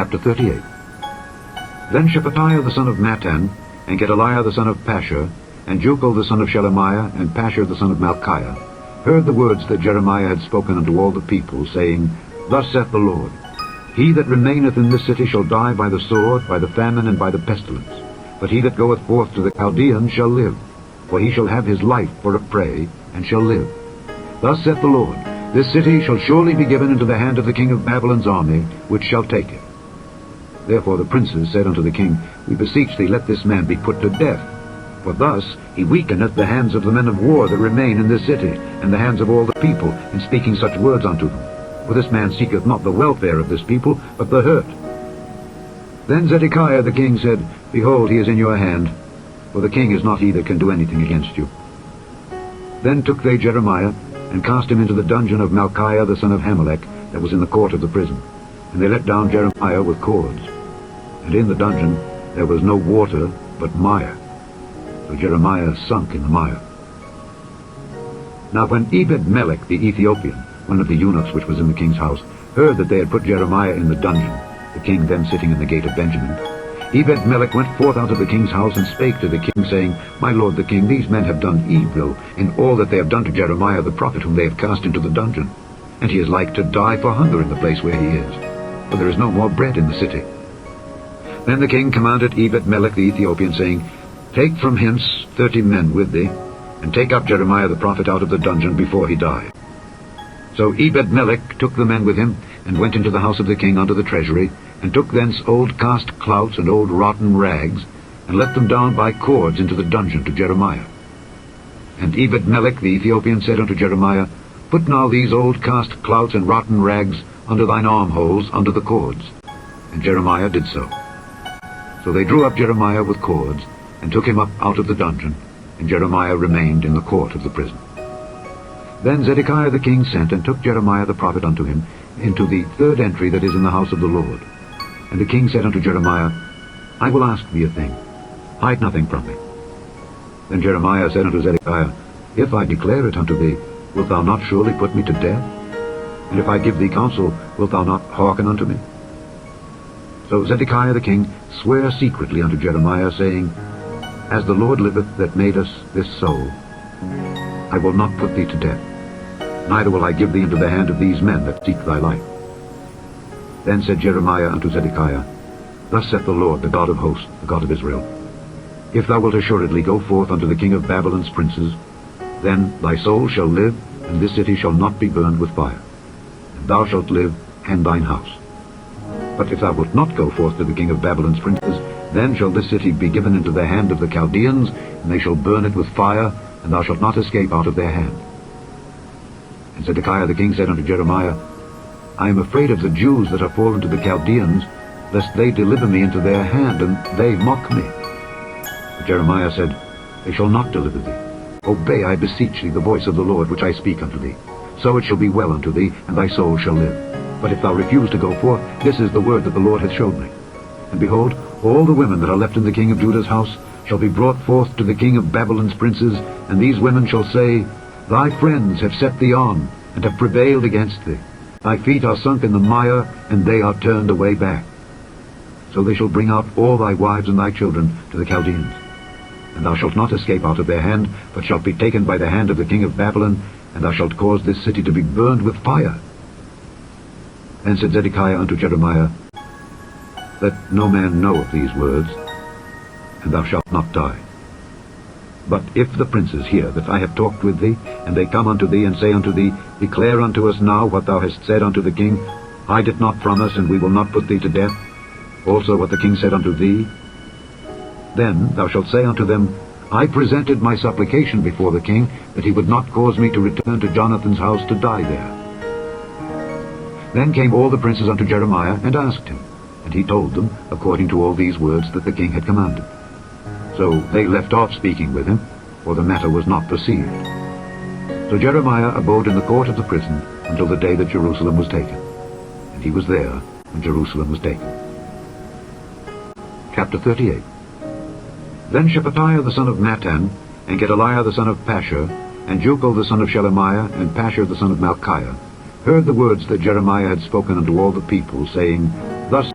Chapter 38. Then Shephatiah the son of Mattan, and Gedaliah the son of Pashur, and Jucal the son of Shelemiah, and Pashur the son of Malchiah, heard the words that Jeremiah had spoken unto all the people, saying, Thus saith the Lord, He that remaineth in this city shall die by the sword, by the famine, and by the pestilence. But he that goeth forth to the Chaldeans shall live, for he shall have his life for a prey, and shall live. Thus saith the Lord, This city shall surely be given into the hand of the king of Babylon's army, which shall take it. Therefore the princes said unto the king, We beseech thee, let this man be put to death. For thus he weakeneth the hands of the men of war that remain in this city, and the hands of all the people, in speaking such words unto them. For this man seeketh not the welfare of this people, but the hurt. Then Zedekiah the king said, Behold, he is in your hand, for the king is not he that can do anything against you. Then took they Jeremiah, and cast him into the dungeon of Malchiah the son of Hamelech, that was in the court of the prison. And they let down Jeremiah with cords. And in the dungeon there was no water, but mire. So Jeremiah sunk in the mire. Now when Ebed-melech the Ethiopian, one of the eunuchs which was in the king's house, heard that they had put Jeremiah in the dungeon, the king then sitting in the gate of Benjamin, Ebed-melech went forth out of the king's house, and spake to the king, saying, My lord the king, these men have done evil in all that they have done to Jeremiah the prophet, whom they have cast into the dungeon. And he is like to die for hunger in the place where he is, for there is no more bread in the city. Then the king commanded Ebed-melech the Ethiopian, saying, Take from hence 30 men with thee, and take up Jeremiah the prophet out of the dungeon before he die. So Ebed-melech took the men with him, and went into the house of the king unto the treasury, and took thence old cast clouts and old rotten rags, and let them down by cords into the dungeon to Jeremiah. And Ebed-melech the Ethiopian said unto Jeremiah, Put now these old cast clouts and rotten rags under thine armholes, under the cords. And Jeremiah did so. So they drew up Jeremiah with cords, and took him up out of the dungeon, and Jeremiah remained in the court of the prison. Then Zedekiah the king sent, and took Jeremiah the prophet unto him, into the third entry that is in the house of the Lord. And the king said unto Jeremiah, I will ask thee a thing, hide nothing from me. Then Jeremiah said unto Zedekiah, If I declare it unto thee, wilt thou not surely put me to death? And if I give thee counsel, wilt thou not hearken unto me? So Zedekiah the king sware secretly unto Jeremiah, saying, As the Lord liveth that made us this so, I will not put thee to death, neither will I give thee into the hand of these men that seek thy life. Then said Jeremiah unto Zedekiah, Thus saith the Lord, the God of hosts, the God of Israel, If thou wilt assuredly go forth unto the king of Babylon's princes, then thy soul shall live, and this city shall not be burned with fire, and thou shalt live, and thine house. But if thou wilt not go forth to the king of Babylon's princes, then shall this city be given into the hand of the Chaldeans, and they shall burn it with fire, and thou shalt not escape out of their hand. And Zedekiah the king said unto Jeremiah, I am afraid of the Jews that are fallen to the Chaldeans, lest they deliver me into their hand, and they mock me. But Jeremiah said, They shall not deliver thee. Obey, I beseech thee, the voice of the Lord which I speak unto thee. So it shall be well unto thee, and thy soul shall live. But if thou refuse to go forth, this is the word that the Lord hath showed me. And behold, all the women that are left in the king of Judah's house shall be brought forth to the king of Babylon's princes, and these women shall say, Thy friends have set thee on, and have prevailed against thee. Thy feet are sunk in the mire, and they are turned away back. So they shall bring out all thy wives and thy children to the Chaldeans. And thou shalt not escape out of their hand, but shalt be taken by the hand of the king of Babylon, and thou shalt cause this city to be burned with fire. Then said Zedekiah unto Jeremiah, Let no man know of these words, and thou shalt not die. But if the princes hear that I have talked with thee, and they come unto thee, and say unto thee, Declare unto us now what thou hast said unto the king, hide it not from us, and we will not put thee to death, also what the king said unto thee, then thou shalt say unto them, I presented my supplication before the king, that he would not cause me to return to Jonathan's house to die there. Then came all the princes unto Jeremiah, and asked him, and he told them, according to all these words that the king had commanded. So they left off speaking with him, for the matter was not perceived. So Jeremiah abode in the court of the prison until the day that Jerusalem was taken. And he was there when Jerusalem was taken. Chapter 38. Then Shephatiah the son of Mattan, and Gedaliah the son of Pashur, and Jucal the son of Shelemiah, and Pashur the son of Malchiah, heard the words that Jeremiah had spoken unto all the people, saying, Thus